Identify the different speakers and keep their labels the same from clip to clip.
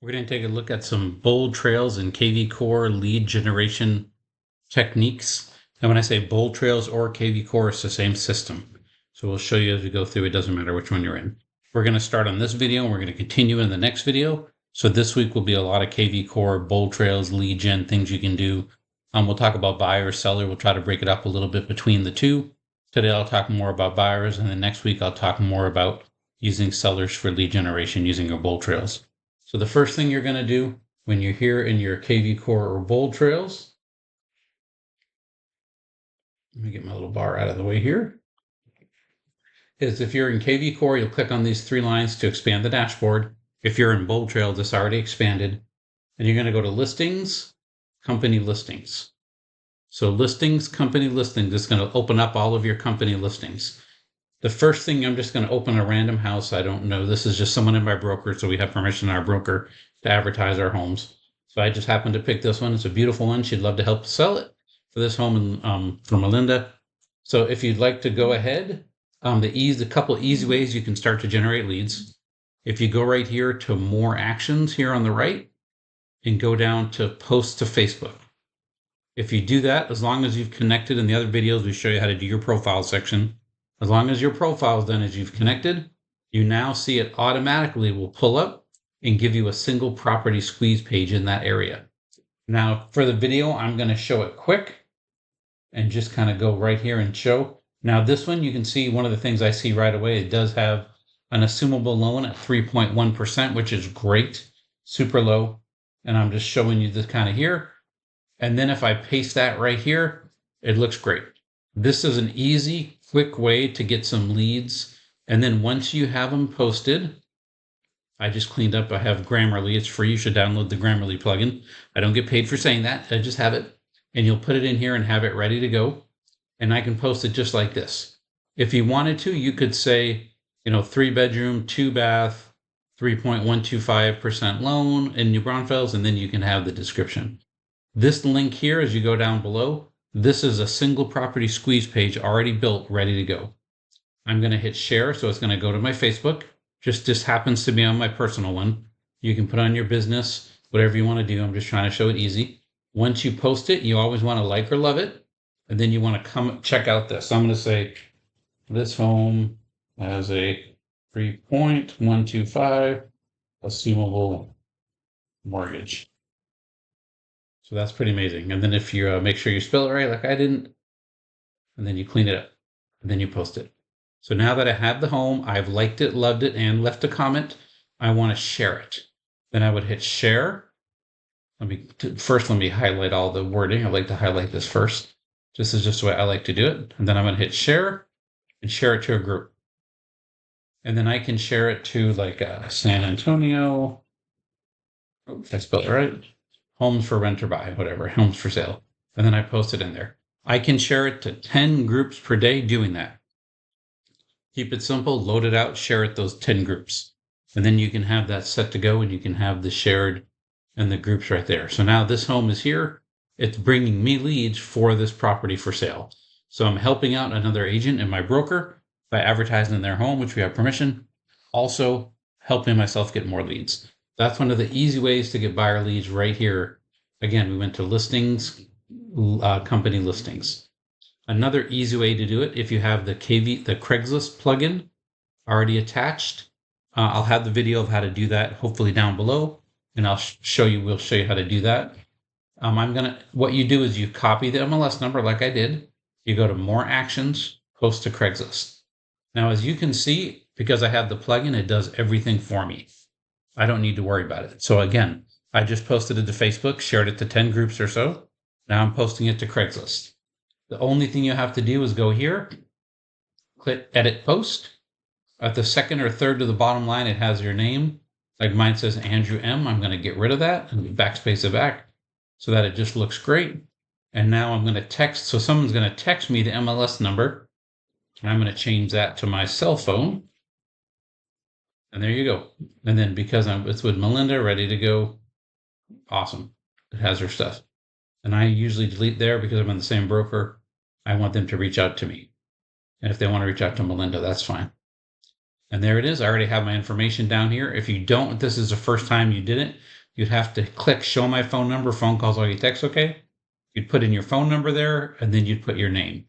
Speaker 1: We're going to take a look at some BoldTrails and KvCORE lead generation techniques. And when I say BoldTrails or KvCORE, it's the same system. So we'll show you as we go through. It doesn't matter which one you're in. We're going to start on this video and we're going to continue in the next video. So this week will be a lot of KvCORE, BoldTrails, lead gen, things you can do. We'll talk about buyer, seller. We'll try to break it up a little bit between the two. Today I'll talk more about buyers, and then next week I'll talk more about using sellers for lead generation using your BoldTrails. So the first thing you're going to do when you're here in your KvCORE or BoldTrails, let me get my little bar out of the way here, is if you're in KvCORE, you'll click on these three lines to expand the dashboard. If you're in BoldTrail, this already expanded, and you're going to go to Listings, Company Listings. So Listings, Company Listings, this is going to open up all of your company listings. The first thing, I'm just going to open a random house. I don't know. This is just someone in my broker, so we have permission in our broker to advertise our homes. So I just happened to pick this one. It's a beautiful one. She'd love to help sell it for this home for Melinda. So if you'd like to go ahead, a couple easy ways you can start to generate leads. If you go right here to More Actions here on the right and go down to Post to Facebook. If you do that, as long as you've connected, in the other videos, we show you how to do your profile section. As long as your profile is done as you've connected, you now see it automatically will pull up and give you a single property squeeze page in that area. Now for the video, I'm going to show it quick and just kind of go right here and show. Now this one, you can see one of the things I see right away, it does have an assumable loan at 3.1%, which is great, super low. And I'm just showing you this kind of here. And then if I paste that right here, it looks great. This is an easy, quick way to get some leads. And then once you have them posted, I just cleaned up, I have Grammarly. It's free. You should download the Grammarly plugin. I don't get paid for saying that. I just have it. And you'll put it in here and have it ready to go. And I can post it just like this. If you wanted to, you could say, 3-bedroom, 2-bath, 3.125% loan in New Braunfels, and then you can have the description. This link here, as you go down below, this is a single property squeeze page already built, ready to go. I'm going to hit share, so it's going to go to my Facebook. Just happens to be on my personal one. You can put on your business, whatever you want to do. I'm just trying to show it easy. Once you post it, you always want to like or love it, and then you want to come check out this. I'm going to say, this home has a 3.125 assumable mortgage. So that's pretty amazing. And then if you make sure you spell it right, like I didn't, and then you clean it up, and then you post it. So now that I have the home, I've liked it, loved it, and left a comment, I want to share it. Then I would hit share. Let me highlight all the wording. I like to highlight this first. This is just the way I like to do it. And then I'm going to hit share and share it to a group. And then I can share it to like San Antonio. Oh, did I spelled it right? Homes for rent or buy, whatever, homes for sale. And then I post it in there. I can share it to 10 groups per day doing that. Keep it simple, load it out, share it those 10 groups. And then you can have that set to go and you can have the shared and the groups right there. So now this home is here. It's bringing me leads for this property for sale. So I'm helping out another agent and my broker by advertising their home, which we have permission. Also helping myself get more leads. That's one of the easy ways to get buyer leads right here. Again, we went to listings, company listings. Another easy way to do it, if you have the Craigslist plugin already attached, I'll have the video of how to do that, hopefully down below, and we'll show you how to do that. What you do is you copy the MLS number like I did. You go to More Actions, Post to Craigslist. Now, as you can see, because I have the plugin, it does everything for me. I don't need to worry about it. So again, I just posted it to Facebook, shared it to 10 groups or so. Now I'm posting it to Craigslist. The only thing you have to do is go here, click Edit Post. At the second or third to the bottom line, it has your name. Like mine says Andrew M. I'm going to get rid of that and backspace it back so that it just looks great. And now I'm going to text. So someone's going to text me the MLS number. And I'm going to change that to my cell phone. And there you go. And then because it's with Melinda, ready to go. Awesome. It has her stuff. And I usually delete there because I'm in the same broker. I want them to reach out to me. And if they want to reach out to Melinda, that's fine. And there it is. I already have my information down here. If you don't, this is the first time you did it, you'd have to click show my phone number, phone calls, all your texts, okay? You'd put in your phone number there, and then you'd put your name.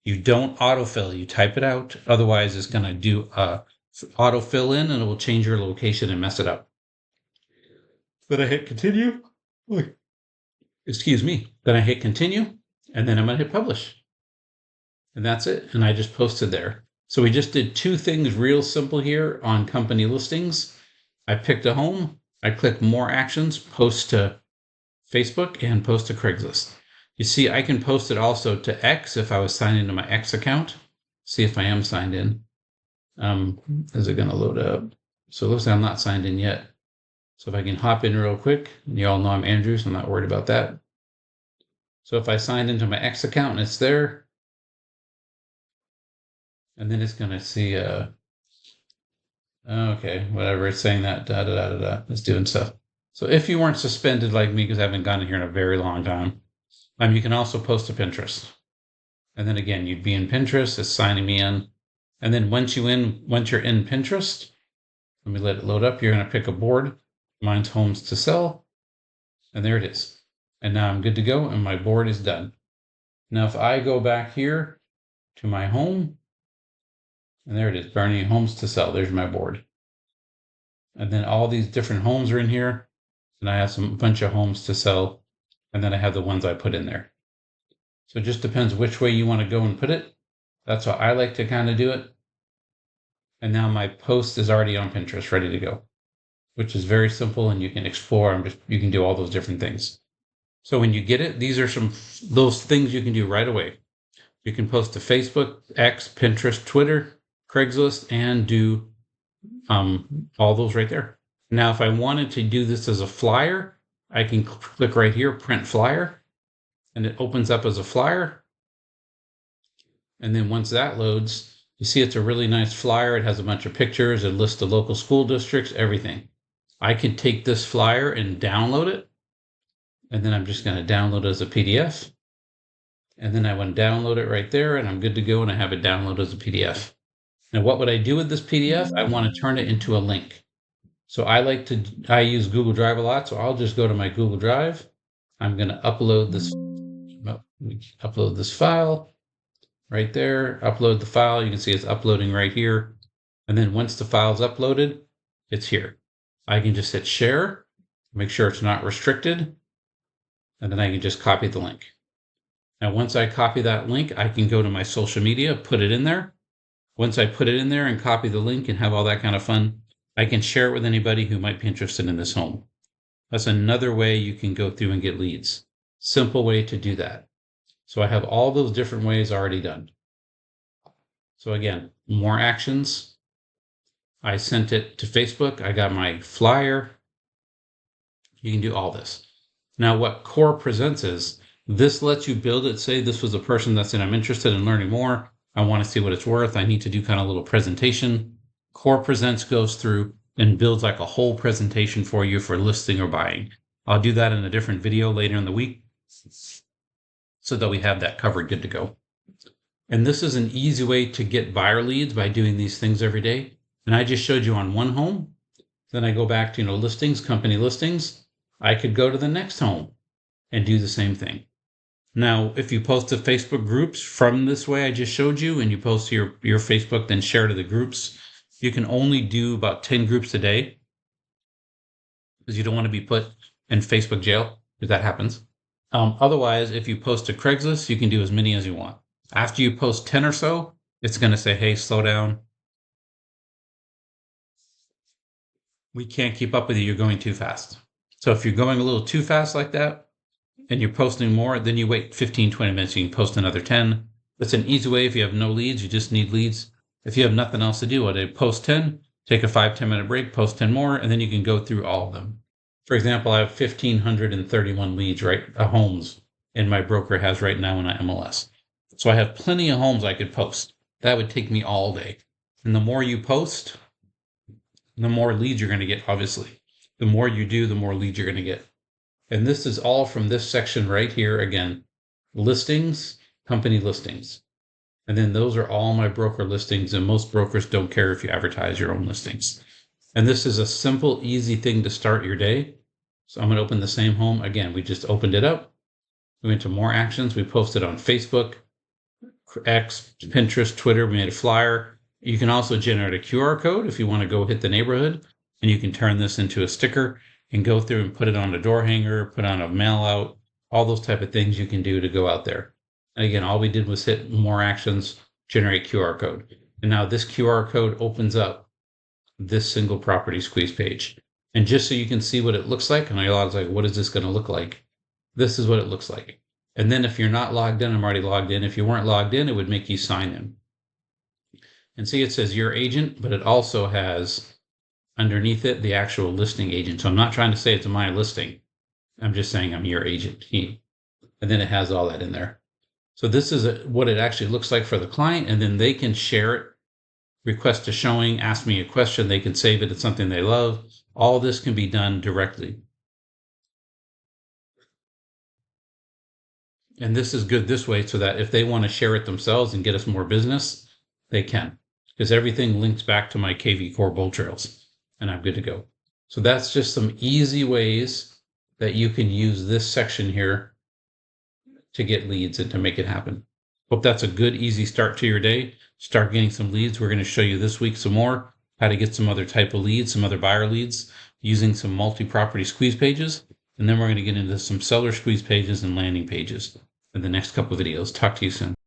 Speaker 1: You don't autofill, you type it out. Otherwise, it's going to do autofill in, and it will change your location and mess it up. Then I hit continue. Excuse me. Then I hit continue, and then I'm going to hit publish. And that's it. And I just posted there. So we just did two things real simple here on company listings. I picked a home. I clicked more actions, post to Facebook and post to Craigslist. You see, I can post it also to X if I was signed into my X account. See if I am signed in. Is it going to load up? So it looks like I'm not signed in yet. So if I can hop in real quick, and you all know I'm Andrew, so I'm not worried about that. So if I signed into my X account and it's there, and then it's going to see, okay, whatever, it's saying that, it's doing stuff. So if you weren't suspended like me, because I haven't gotten here in a very long time, you can also post to Pinterest. And then again, you'd be in Pinterest, it's signing me in. And then once you're in Pinterest, let me let it load up. You're going to pick a board. Mine's homes to sell. And there it is. And now I'm good to go, and my board is done. Now, if I go back here to my home, and there it is, Bernie, homes to sell. There's my board. And then all these different homes are in here. And I have a bunch of homes to sell. And then I have the ones I put in there. So it just depends which way you want to go and put it. That's how I like to kind of do it. And now my post is already on Pinterest, ready to go, which is very simple, and you can explore and you can do all those different things. So when you get it, these are those things you can do right away. You can post to Facebook, X, Pinterest, Twitter, Craigslist, and do all those right there. Now, if I wanted to do this as a flyer, I can click right here, print flyer, and it opens up as a flyer. And then once that loads, you see it's a really nice flyer. It has a bunch of pictures. It lists the local school districts, everything. I can take this flyer and download it. And then I'm just going to download it as a PDF. And then I want to download it right there, and I'm good to go, and I have it downloaded as a PDF. Now, what would I do with this PDF? I want to turn it into a link. So I use Google Drive a lot, so I'll just go to my Google Drive. I'm going to upload this file right there, upload the file. You can see it's uploading right here. And then once the file's uploaded, it's here. I can just hit share, make sure it's not restricted, and then I can just copy the link. Now, once I copy that link, I can go to my social media, put it in there. Once I put it in there and copy the link and have all that kind of fun, I can share it with anybody who might be interested in this home. That's another way you can go through and get leads. Simple way to do that. So I have all those different ways already done. So again, more actions. I sent it to Facebook. I got my flyer. You can do all this. Now, what Core presents is this lets you build it. Say this was a person that said, I'm interested in learning more. I want to see what it's worth. I need to do kind of a little presentation. Core Presents goes through and builds like a whole presentation for you for listing or buying. I'll do that in a different video later in the week so that we have that covered, good to go. And this is an easy way to get buyer leads by doing these things every day. And I just showed you on one home. Then I go back to, listings, company listings. I could go to the next home and do the same thing. Now, if you post to Facebook groups from this way I just showed you, and you post to your Facebook, then share to the groups, you can only do about 10 groups a day because you don't want to be put in Facebook jail if that happens. Otherwise, if you post to Craigslist, you can do as many as you want. After you post 10 or so, it's going to say, hey, slow down. We can't keep up with you. You're going too fast. So if you're going a little too fast like that and you're posting more, then you wait 15, 20 minutes. You can post another 10. That's an easy way. If you have no leads, you just need leads. If you have nothing else to do, post 10, take a 5-10 minute break, post 10 more, and then you can go through all of them. For example, I have 1,531 leads, homes in my broker has right now in my MLS. So I have plenty of homes I could post. That would take me all day. And the more you post, the more leads you're going to get, obviously. The more you do, the more leads you're going to get. And this is all from this section right here. Again, listings, company listings. And then those are all my broker listings, and most brokers don't care if you advertise your own listings. And this is a simple, easy thing to start your day. So I'm going to open the same home. Again, we just opened it up. We went to more actions. We posted on Facebook, X, Pinterest, Twitter. We made a flyer. You can also generate a QR code if you want to go hit the neighborhood, and you can turn this into a sticker and go through and put it on a door hanger, put on a mail out, all those type of things you can do to go out there. And again, all we did was hit more actions, generate QR code. And now this QR code opens up this single property squeeze page. And just so you can see what it looks like, and I was like, what is this going to look like? This is what it looks like. And then if you're not logged in, I'm already logged in. If you weren't logged in, it would make you sign in. And see, it says your agent, but it also has underneath it the actual listing agent. So I'm not trying to say it's my listing. I'm just saying I'm your agent. And then it has all that in there. So this is what it actually looks like for the client, and then they can share it, request a showing, ask me a question, they can save it, it's something they love. All this can be done directly. And this is good this way so that if they want to share it themselves and get us more business, they can, because everything links back to my KvCORE BoldTrails, and I'm good to go. So that's just some easy ways that you can use this section here to get leads and to make it happen. Hope that's a good, easy start to your day. Start getting some leads. We're going to show you this week some more, how to get some other type of leads, some other buyer leads using some multi-property squeeze pages. And then we're going to get into some seller squeeze pages and landing pages in the next couple of videos. Talk to you soon.